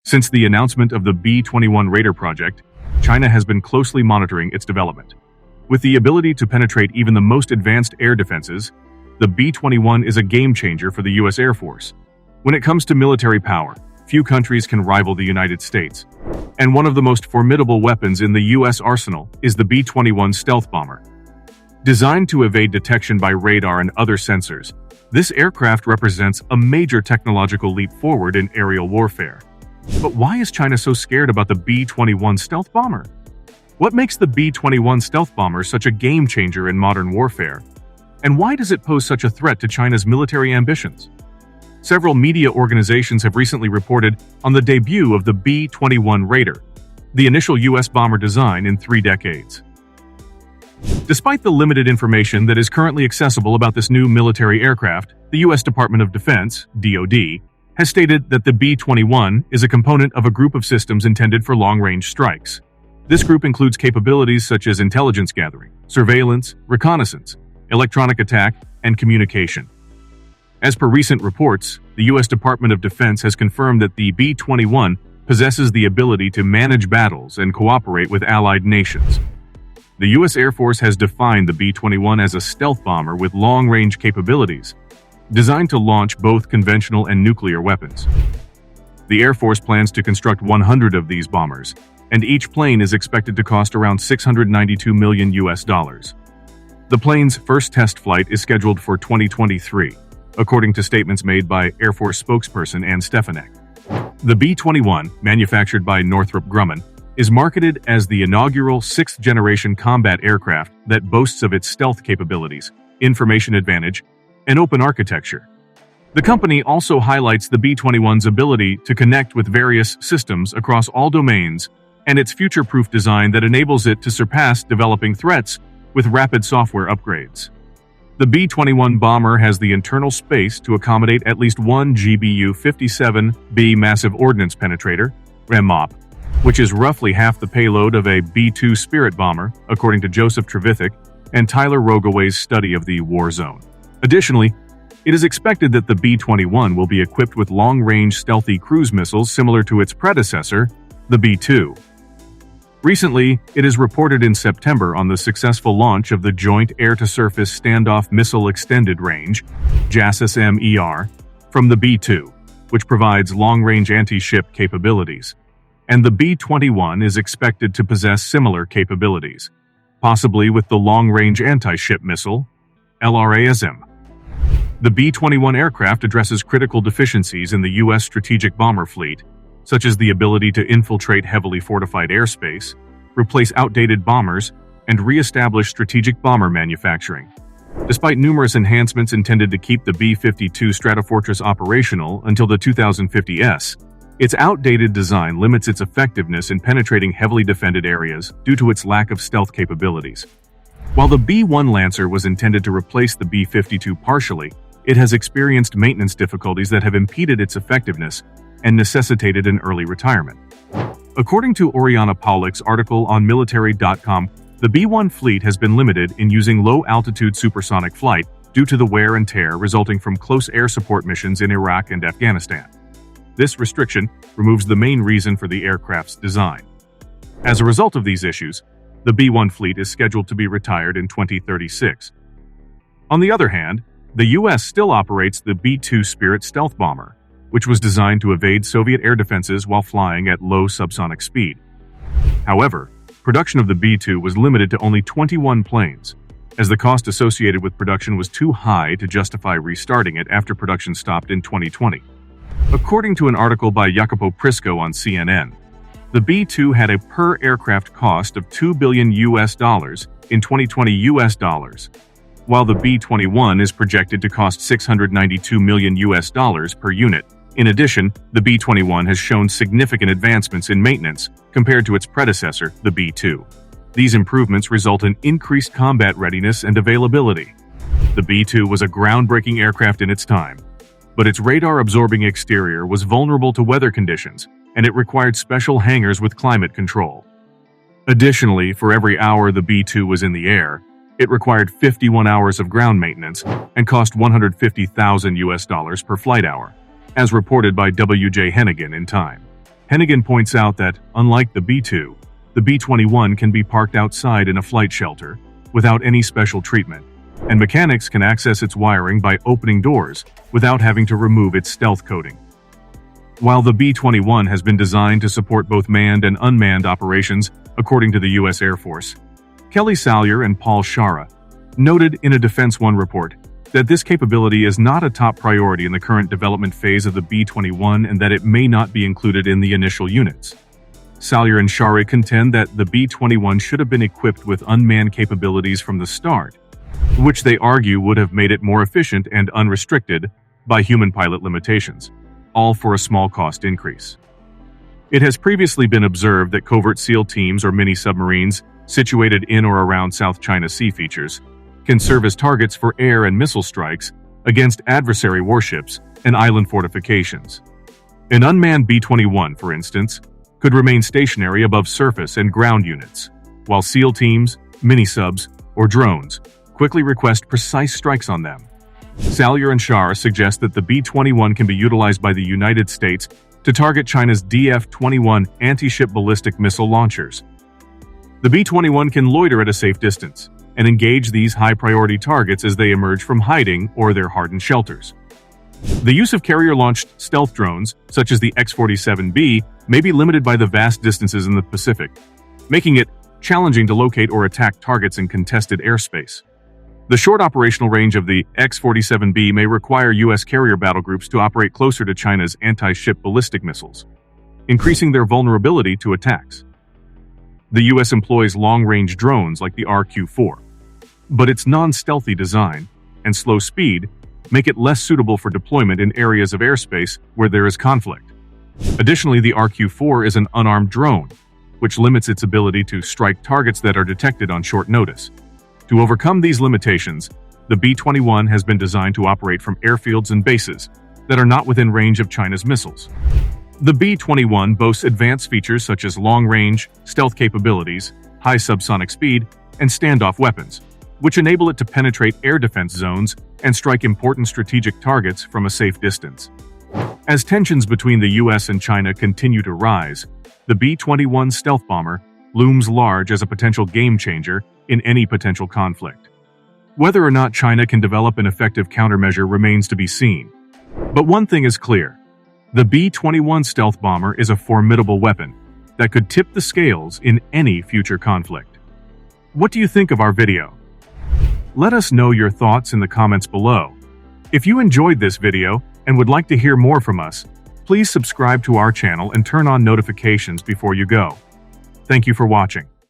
Since the announcement of the B-21 Raider project, China has been closely monitoring its development. With the ability to penetrate even the most advanced air defenses, the B-21 is a game-changer for the U.S. Air Force. When it comes to military power, few countries can rival the United States. And one of the most formidable weapons in the U.S. arsenal is the B-21 stealth bomber. Designed to evade detection by radar and other sensors, this aircraft represents a major technological leap forward in aerial warfare. But why is China so scared about the B-21 stealth bomber? What makes the B-21 stealth bomber such a game-changer in modern warfare? And why does it pose such a threat to China's military ambitions? Several media organizations have recently reported on the debut of the B-21 Raider, the initial U.S. bomber design in 3 decades. Despite the limited information that is currently accessible about this new military aircraft, the U.S. Department of Defense, DoD, has stated that the B-21 is a component of a group of systems intended for long-range strikes. This group includes capabilities such as intelligence gathering, surveillance, reconnaissance, electronic attack, and communication. As per recent reports, the U.S. Department of Defense has confirmed that the B-21 possesses the ability to manage battles and cooperate with allied nations. The U.S. Air Force has defined the B-21 as a stealth bomber with long-range capabilities, designed to launch both conventional and nuclear weapons. The Air Force plans to construct 100 of these bombers, and each plane is expected to cost around $692 million. The plane's first test flight is scheduled for 2023, according to statements made by Air Force spokesperson Ann Stefanik. The B-21, manufactured by Northrop Grumman, is marketed as the inaugural 6th-generation combat aircraft that boasts of its stealth capabilities, information advantage, and open architecture. The company also highlights the B-21's ability to connect with various systems across all domains and its future-proof design that enables it to surpass developing threats with rapid software upgrades. The B-21 bomber has the internal space to accommodate at least one GBU-57B massive ordnance penetrator, MOP, which is roughly half the payload of a B-2 Spirit bomber, according to Joseph Trevithick and Tyler Rogaway's study of the war zone. Additionally, it is expected that the B-21 will be equipped with long-range stealthy cruise missiles similar to its predecessor, the B-2. Recently, it is reported in September on the successful launch of the Joint Air-to-Surface Standoff Missile Extended Range, JASSM-ER, from the B-2, which provides long-range anti-ship capabilities. And the B-21 is expected to possess similar capabilities, possibly with the long-range anti-ship missile, LRASM. The B-21 aircraft addresses critical deficiencies in the U.S. strategic bomber fleet, such as the ability to infiltrate heavily fortified airspace, replace outdated bombers, and re-establish strategic bomber manufacturing. Despite numerous enhancements intended to keep the B-52 Stratofortress operational until the 2050s, its outdated design limits its effectiveness in penetrating heavily defended areas due to its lack of stealth capabilities. While the B-1 Lancer was intended to replace the B-52 partially, it has experienced maintenance difficulties that have impeded its effectiveness and necessitated an early retirement. According to Oriana Paulick's article on military.com, the B-1 fleet has been limited in using low-altitude supersonic flight due to the wear and tear resulting from close air support missions in Iraq and Afghanistan. This restriction removes the main reason for the aircraft's design. As a result of these issues, the B-1 fleet is scheduled to be retired in 2036. On the other hand, the U.S. still operates the B-2 Spirit stealth bomber, which was designed to evade Soviet air defenses while flying at low subsonic speed. However, production of the B-2 was limited to only 21 planes, as the cost associated with production was too high to justify restarting it after production stopped in 2020. According to an article by Jacopo Prisco on CNN, the B-2 had a per-aircraft cost of $2 billion in 2020 US dollars, while the B-21 is projected to cost $692 million per unit. In addition, the B-21 has shown significant advancements in maintenance compared to its predecessor, the B-2. These improvements result in increased combat readiness and availability. The B-2 was a groundbreaking aircraft in its time, but its radar-absorbing exterior was vulnerable to weather conditions, and it required special hangars with climate control. Additionally, for every hour the B-2 was in the air, it required 51 hours of ground maintenance and cost $150,000 per flight hour, as reported by W.J. Hennigan in Time. Hennigan points out that, unlike the B-2, the B-21 can be parked outside in a flight shelter without any special treatment, and mechanics can access its wiring by opening doors without having to remove its stealth coating. While the B-21 has been designed to support both manned and unmanned operations, according to the U.S. Air Force, Kelly Salyer and Paul Shara noted in a Defense One report that this capability is not a top priority in the current development phase of the B-21 and that it may not be included in the initial units. Salyer and Shara contend that the B-21 should have been equipped with unmanned capabilities from the start, which they argue would have made it more efficient and unrestricted by human pilot limitations, all for a small cost increase. It has previously been observed that covert SEAL teams or mini-submarines situated in or around South China Sea features can serve as targets for air and missile strikes against adversary warships and island fortifications. An unmanned B-21, for instance, could remain stationary above surface and ground units, while SEAL teams, mini-subs, or drones quickly request precise strikes on them. Salyer and Shara suggest that the B-21 can be utilized by the United States to target China's DF-21 anti-ship ballistic missile launchers. The B-21 can loiter at a safe distance and engage these high-priority targets as they emerge from hiding or their hardened shelters. The use of carrier-launched stealth drones, such as the X-47B, may be limited by the vast distances in the Pacific, making it challenging to locate or attack targets in contested airspace. The short operational range of the X-47B may require U.S. carrier battle groups to operate closer to China's anti-ship ballistic missiles, increasing their vulnerability to attacks. The U.S. employs long-range drones like the RQ-4, but its non-stealthy design and slow speed make it less suitable for deployment in areas of airspace where there is conflict. Additionally, the RQ-4 is an unarmed drone, which limits its ability to strike targets that are detected on short notice. To overcome these limitations, the B-21 has been designed to operate from airfields and bases that are not within range of China's missiles. The B-21 boasts advanced features such as long-range, stealth capabilities, high subsonic speed, and standoff weapons, which enable it to penetrate air defense zones and strike important strategic targets from a safe distance. As tensions between the U.S. and China continue to rise, the B-21 stealth bomber looms large as a potential game-changer in any potential conflict. Whether or not China can develop an effective countermeasure remains to be seen. But one thing is clear: the B-21 stealth bomber is a formidable weapon that could tip the scales in any future conflict. What do you think of our video? Let us know your thoughts in the comments below. If you enjoyed this video and would like to hear more from us, please subscribe to our channel and turn on notifications before you go. Thank you for watching.